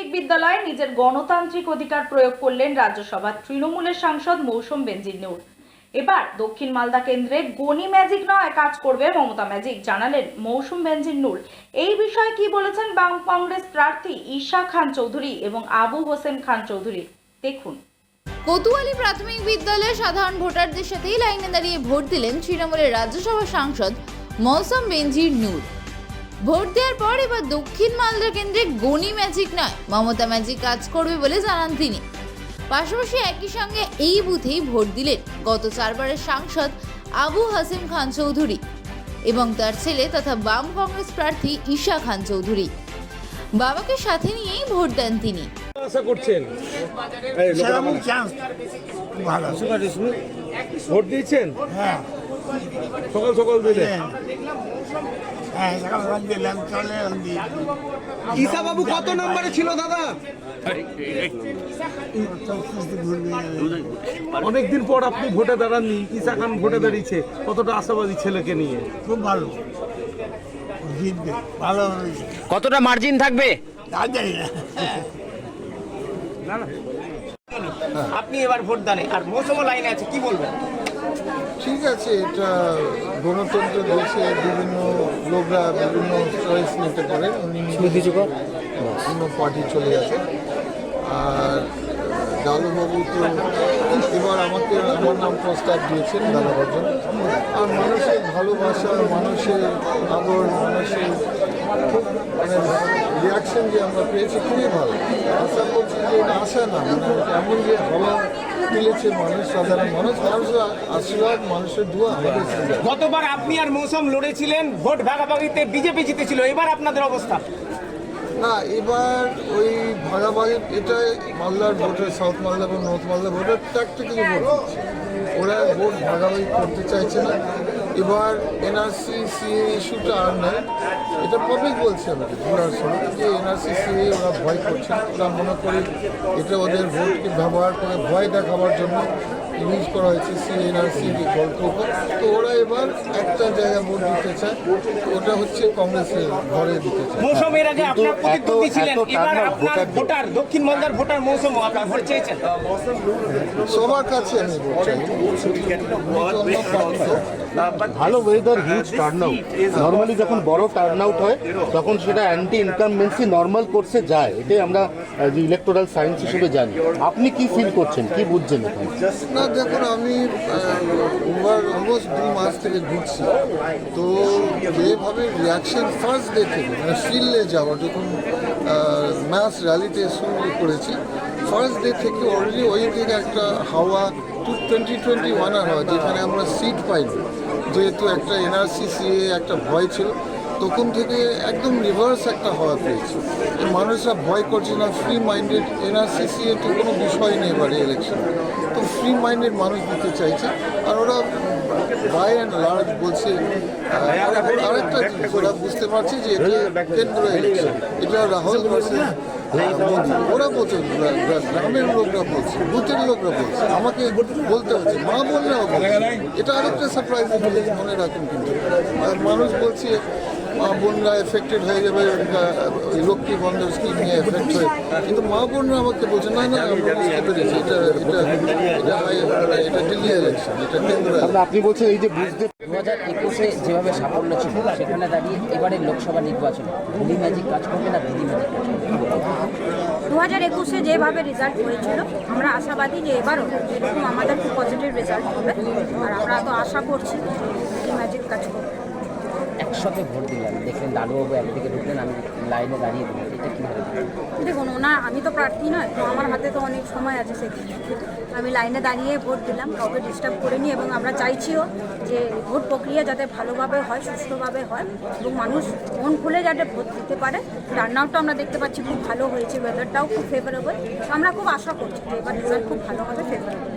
প্রাথমিক বিদ্যালয়ে নিজের গণতান্ত্রিক অধিকার প্রয়োগ করলেন রাজ্যসভার তৃণমূলের সাংসদ মৌসুম বেনজির নূর। এবার দক্ষিণ মালদা কেন্দ্রে গনি ম্যাজিক নয়, কাজ করবে মমতা ম্যাজিক, জানালেন মৌসুম বেনজির নূর। এই বিষয়ে কি বলেছেন বাম কংগ্রেস প্রার্থী ঈশা খান চৌধুরী এবং আবু হোসেন খান চৌধুরী, দেখুন। কোতোয়ালি প্রাথমিক বিদ্যালয়ে সাধারণ ভোটারদের সাথেই লাইনে দাঁড়িয়ে ভোট দিলেন তৃণমূলের রাজ্যসভা সাংসদ মৌসুম বেনজির নূর। ভোট দেওয়ার পর এবার দক্ষিণ মালদা কেন্দ্রে গনি ম্যাজিক নয়, মমতা ম্যাজিক কাজ করবে বলে জানান তিনি। পাশাপাশি একই সঙ্গে এই বুথেই ভোট দিলেন গত 4 বারের সাংসদ আবু হোসেন খান চৌধুরী এবং তার ছেলে তথা বাম কংগ্রেস প্রার্থী ঈশা খান চৌধুরী। বাবাকে সাথে নিয়েই ভোট দেন তিনি। আশা করছেন ভোট দিয়েছেন? হ্যাঁ, সকাল সকাল দিলেন? ঈশা বাবু কত নম্বরে ছিল দাদা? অনেকদিন পর আপনি ভোটে দাঁড়াননি, ঈশা খান ভোটে দাঁড়িয়েছে, কতটা আশাবাদী ছেলেকে নিয়ে? খুব ভালো, জিতবে, ভালো হয়েছে। কতটা মার্জিন থাকবে? আপনি এবার ভোট দানে আর মৌসুম লাইনে আছে, কি বলবেন? ঠিক আছে, এটা গণতন্ত্র দেশে বিভিন্ন লোকরা বিভিন্ন চয়েস নিতে পারে। উনি অন্য পার্টি চলে গেছে। আর ডালুবাবু তো এবার আমার নাম প্রস্তাব দিয়েছেন দাঁড়াবার জন্য। আর মানুষের ভালোবাসা, মানুষের আদর, মানুষের খুব রিয়াকশন যে আমরা পেয়েছি খুবই ভালো। আশা করছি যে এটা আশা না, এমন যে ভালো মিলেছে মানুষ, সাধারণ মানুষের আশীর্বাদ, মানুষের দোয়া আমাদের সঙ্গে। গতবার আপনি আর মৌসুম লড়েছিলেন, ভোট ভাগাভাগিতে বিজেপি জিতেছিল, এবার আপনাদের অবস্থা? না, এবার ওই ভাগাভাগি, এটা মালদার ভোটার, সাউথ মালদা এবং north Malda voter tactically vote দিচ্ছে। ওরা ভোট ভাগাভাগি করতে চাইছে না। এবার এনআরসি সিএ ইস্যুটা আর নেই, এটা পাবলিক বলছে আমাকে ঘোরার সময় যে এনআরসি সিএ ওরা ভয় করছে না। ওরা মনে করি এটা ওদের ভোটকে ব্যবহার করে ভয় দেখাবার জন্য ইউজ করা হয়েছে সিএ এনআরসি গল্প উপর। তো ওরা এবার একটা জায়গায় ভোট দিতে চায়, ওটা হচ্ছে কংগ্রেসের ঘরে দিতে চায়। মৌসুম এর আগে আপনার প্রতিদ্বন্দ্বী ছিলেন, এবার আপনার ভোটার, দক্ষিণ মালদার ভোটার মৌসুম আপনার ভোট চেয়েছেন? সবার কাছে আমি ভোট চাই। ভালো ওয়েদার, হিউজ টার্নআউট। নর্মালি যখন বড় টার্নআউট হয় তখন সেটা অ্যান্টি ইনকামবেন্সি নর্মাল কোর্সে যায়, এটাই আমরা যে ইলেকটোরাল সায়েন্স হিসেবে জানি। আপনি কি ফিল করছেন, কি বুঝছেন এখন? না দেখুন, আমি ওভার অলমোস্ট 2 মাস থেকে ঘুরছি, তো যেভাবে রিয়াকশন ফার্স্ট ডে থেকে মানে ফিল্ডে যাওয়ার যখন ম্যাস র্যালিতে শুরু করেছি, ফার্স্ট ডে থেকে অলরেডি ওই থেকে একটা হাওয়া 2021 হাওয়া, যেখানে আমরা সিট পাইনি, যেহেতু একটা এনআরসি সিএ একটা ভয় ছিল, তখন থেকে একদম রিভার্স একটা হওয়া পেয়েছে। মানুষরা ভয় করছে না, ফ্রি মাইন্ডেড, এনআরসি সিএ তো কোনো বিষয় নেই এবারে ইলেকশন, তো ফ্রি মাইন্ডেড মানুষ দিতে চাইছে। আর ওরা বাই অ্যান্ড লার্জ বলছে আরেকটা জিনিস, ওরা বুঝতে পারছে যে এটা কেন্দ্র ইলেকশন, এটা রাহুল ভার্সেস মোদি। ওরা বলছে, গ্রামের লোকরা বলছে, বুথের লোকরা বলছে, আমাকে বলতে হচ্ছে, মা বোনরাও বলছে। এটা আরেকটা সারপ্রাইজ মনে রাখুন। কিন্তু আর মানুষ বলছে মা বোনরা এফেক্টেড হয়ে যাবে, লক্ষ্মী বন্ধন স্কিম নিয়ে এফেক্ট হয়ে, কিন্তু মা বোনরা আমাকে বলছে না না, আমরা বুঝতে পেরেছি এটা এটা এটা এটা দিল্লি ইলেকশন, এটা কেন্দ্র। আপনি বলছেন এই যে বুঝতে 2021-এ যেভাবে সাফল্য ছিল সেখানে দাঁড়িয়ে এবারে লোকসভা নির্বাচনে গনি ম্যাজিক কাজ করবে না দিদি ম্যাজিক কাজ করবে? 2021-এ যেভাবে রেজাল্ট হয়েছিল আমরা আশাবাদী যে এবারও এরকম আমাদের খুব পজিটিভ রেজাল্ট হবে, আর আমরা তো আশা করছি দিদি ম্যাজিক কাজ করবে। একসাথে ভোট দিলাম, দেখলেন ডালুবাবু একদিকে ঢুকলেন, আমি লাইনে দাঁড়িয়ে দিলাম, এটা কীভাবে? দেখুন, আমি তো প্রার্থী নয়, তো আমার হাতে তো অনেক সময় আছে, সেক্ষেত্রে আমি লাইনে দাঁড়িয়ে ভোট দিলাম, কাউকে ডিস্টার্ব করিনি। এবং আমরা চাইছিও যে ভোট প্রক্রিয়া যাতে ভালোভাবে হয়, সুষ্ঠুভাবে হয় এবং মানুষ মন খুলে যাতে ভোট দিতে পারে। টার্নআউটটা আমরা দেখতে পাচ্ছি খুব ভালো হয়েছে, ওয়েদারটাও খুব ফেভারেবল। আমরা খুব আশা করছি যে এবার রেজাল্ট খুব ভালো হবে, ফেভারেবল।